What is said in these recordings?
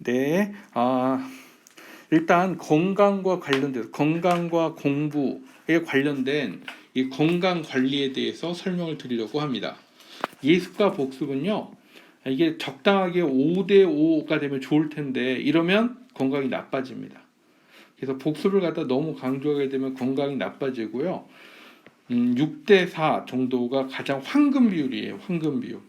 네, 일단 건강과 관련돼서 건강과 공부에 관련된 이 건강 관리에 대해서 설명을 드리려고 합니다. 예습과 복습은요, 이게 적당하게 5대 5가 되면 좋을 텐데 이러면 건강이 나빠집니다. 그래서 복습을 갖다 너무 강조하게 되면 건강이 나빠지고요. 6대 4 정도가 가장 황금 비율이에요. 황금 비율.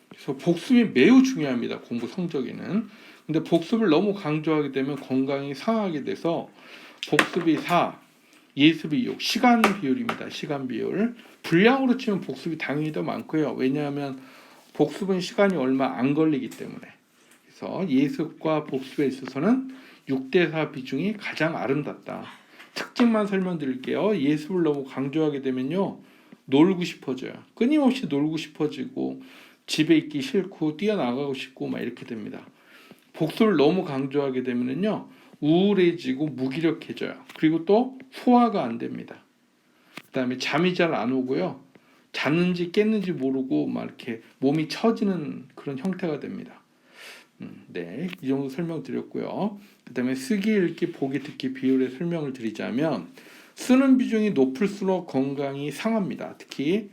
그래서 복습이 매우 중요합니다. 공부 성적에는. 근데 복습을 너무 강조하게 되면 건강이 상하게 돼서 복습이 4, 예습이 6, 시간 비율입니다. 시간 비율. 분량으로 치면 복습이 당연히 더 많고요. 왜냐하면 복습은 시간이 얼마 안 걸리기 때문에. 그래서 예습과 복습에 있어서는 6대 4 비중이 가장 아름답다. 특징만 설명드릴게요. 예습을 너무 강조하게 되면요, 놀고 싶어져요. 끊임없이 놀고 싶어지고 집에 있기 싫고 뛰어나가고 싶고 막 이렇게 됩니다. 복습을 너무 강조하게 되면요, 우울해지고 무기력해져요. 그리고 또 소화가 안 됩니다. 그다음에 잠이 잘 안 오고요, 잤는지 깼는지 모르고 막 이렇게 몸이 처지는 그런 형태가 됩니다. 네, 이 정도 설명드렸고요. 그다음에 쓰기, 읽기, 보기, 듣기 비율의 설명을 드리자면, 쓰는 비중이 높을수록 건강이 상합니다. 특히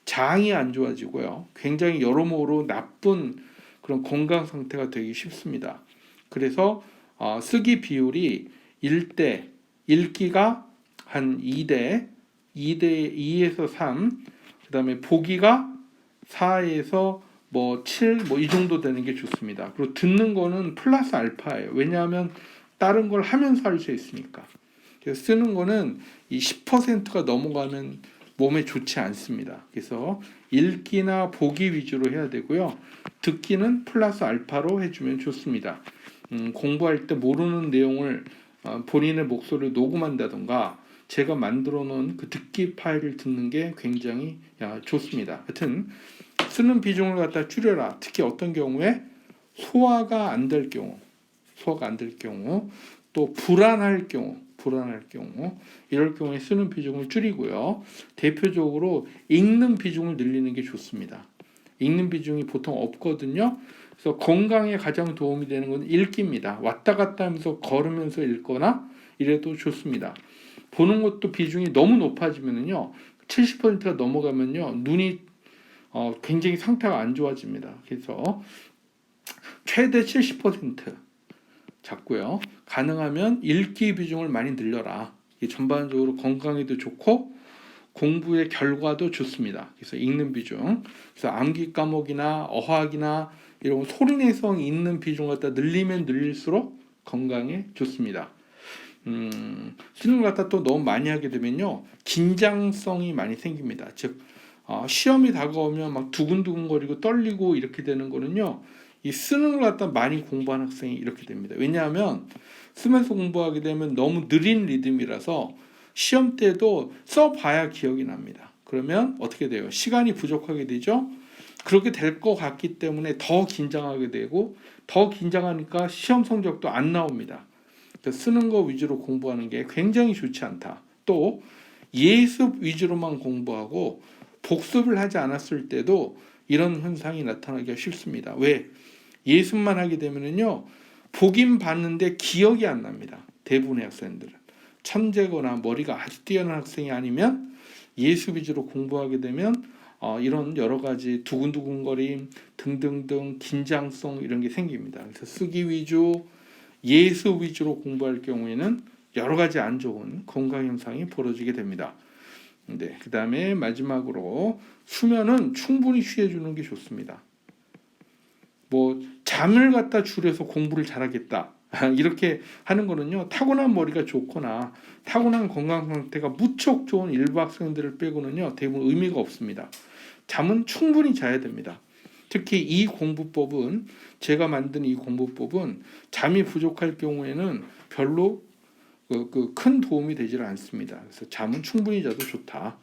장이 안 좋아지고요, 굉장히 여러모로 나쁜 그런 건강 상태가 되기 쉽습니다. 그래서 쓰기 비율이 1대, 읽기가 한 2대 2에서 3, 그 다음에 보기가 4에서 7, 이 정도 되는 게 좋습니다. 그리고 듣는 거는 플러스 알파예요. 왜냐하면 다른 걸 하면서 할 수 있으니까. 그래서 쓰는 거는 이 10%가 넘어가면 몸에 좋지 않습니다. 그래서 읽기나 보기 위주로 해야 되고요. 듣기는 플러스 알파로 해주면 좋습니다. 공부할 때 모르는 내용을 본인의 목소리를 녹음한다던가 제가 만들어 놓은 그 듣기 파일을 듣는 게 굉장히 좋습니다. 하여튼 쓰는 비중을 갖다 줄여라. 특히 어떤 경우에 소화가 안 될 경우, 또 불안할 경우, 이럴 경우에 쓰는 비중을 줄이고요. 대표적으로 읽는 비중을 늘리는 게 좋습니다. 읽는 비중이 보통 없거든요. 그래서 건강에 가장 도움이 되는 건 읽기입니다. 왔다 갔다 하면서 걸으면서 읽거나 이래도 좋습니다. 보는 것도 비중이 너무 높아지면요, 70%가 넘어가면요, 눈이 굉장히 상태가 안 좋아집니다. 그래서 최대 70% 잡고요. 가능하면 읽기 비중을 많이 늘려라. 전반적으로 건강에도 좋고 공부의 결과도 좋습니다. 그래서 읽는 비중, 그래서 암기 과목이나 어학이나 이런 소리내성 있는 비중을 갖다 늘리면 늘릴수록 건강에 좋습니다. 쓰는 걸 갖다 또 너무 많이 하게 되면요, 긴장성이 많이 생깁니다. 즉 시험이 다가오면 막 두근두근거리고 떨리고 이렇게 되는 거는요, 이 쓰는 걸 갖다 많이 공부하는 학생이 이렇게 됩니다. 왜냐하면 쓰면서 공부하게 되면 너무 느린 리듬이라서 시험 때도 써봐야 기억이 납니다. 그러면 어떻게 돼요? 시간이 부족하게 되죠. 그렇게 될 것 같기 때문에 더 긴장하게 되고, 더 긴장하니까 시험 성적도 안 나옵니다. 쓰는 거 위주로 공부하는 게 굉장히 좋지 않다. 또 예습 위주로만 공부하고 복습을 하지 않았을 때도 이런 현상이 나타나기가 쉽습니다. 왜? 예습만 하게 되면요, 보긴 봤는데 기억이 안 납니다. 대부분의 학생들은 천재거나 머리가 아주 뛰어난 학생이 아니면 예습 위주로 공부하게 되면 이런 여러 가지 두근두근거림 등등등 긴장성 이런 게 생깁니다. 그래서 쓰기 위주, 예습 위주로 공부할 경우에는 여러 가지 안 좋은 건강 현상이 벌어지게 됩니다. 네, 그 다음에 마지막으로 수면은 충분히 취해주는 게 좋습니다. 잠을 갖다 줄여서 공부를 잘하겠다 이렇게 하는 거는요, 타고난 머리가 좋거나 타고난 건강 상태가 무척 좋은 일부 학생들을 빼고는요, 대부분 의미가 없습니다. 잠은 충분히 자야 됩니다. 특히 이 공부법은, 제가 만든 이 공부법은 잠이 부족할 경우에는 별로 큰 도움이 되질 않습니다. 그래서 잠은 충분히 자도 좋다.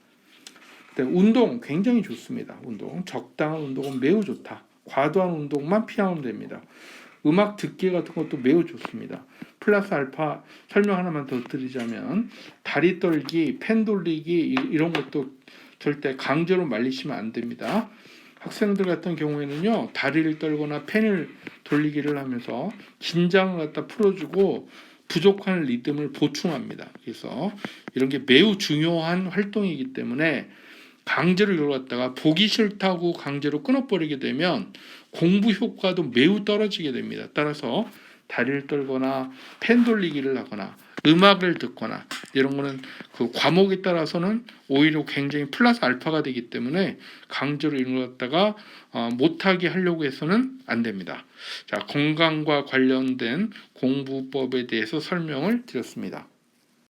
운동 굉장히 좋습니다. 운동, 적당한 운동은 매우 좋다. 과도한 운동만 피하면 됩니다. 음악 듣기 같은 것도 매우 좋습니다. 플러스 알파 설명 하나만 더 드리자면, 다리 떨기, 펜 돌리기 이런 것도 절대 강제로 말리시면 안 됩니다. 학생들 같은 경우에는요, 다리를 떨거나 펜을 돌리기를 하면서 긴장을 갖다 풀어주고 부족한 리듬을 보충합니다. 그래서 이런 게 매우 중요한 활동이기 때문에 강제로 이걸 갖다가 보기 싫다고 강제로 끊어버리게 되면 공부 효과도 매우 떨어지게 됩니다. 따라서 다리를 떨거나 펜 돌리기를 하거나 음악을 듣거나 이런 거는 그 과목에 따라서는 오히려 굉장히 플러스 알파가 되기 때문에 강제로 이런 걸 갖다가 못하게 하려고 해서는 안 됩니다. 자, 건강과 관련된 공부법에 대해서 설명을 드렸습니다.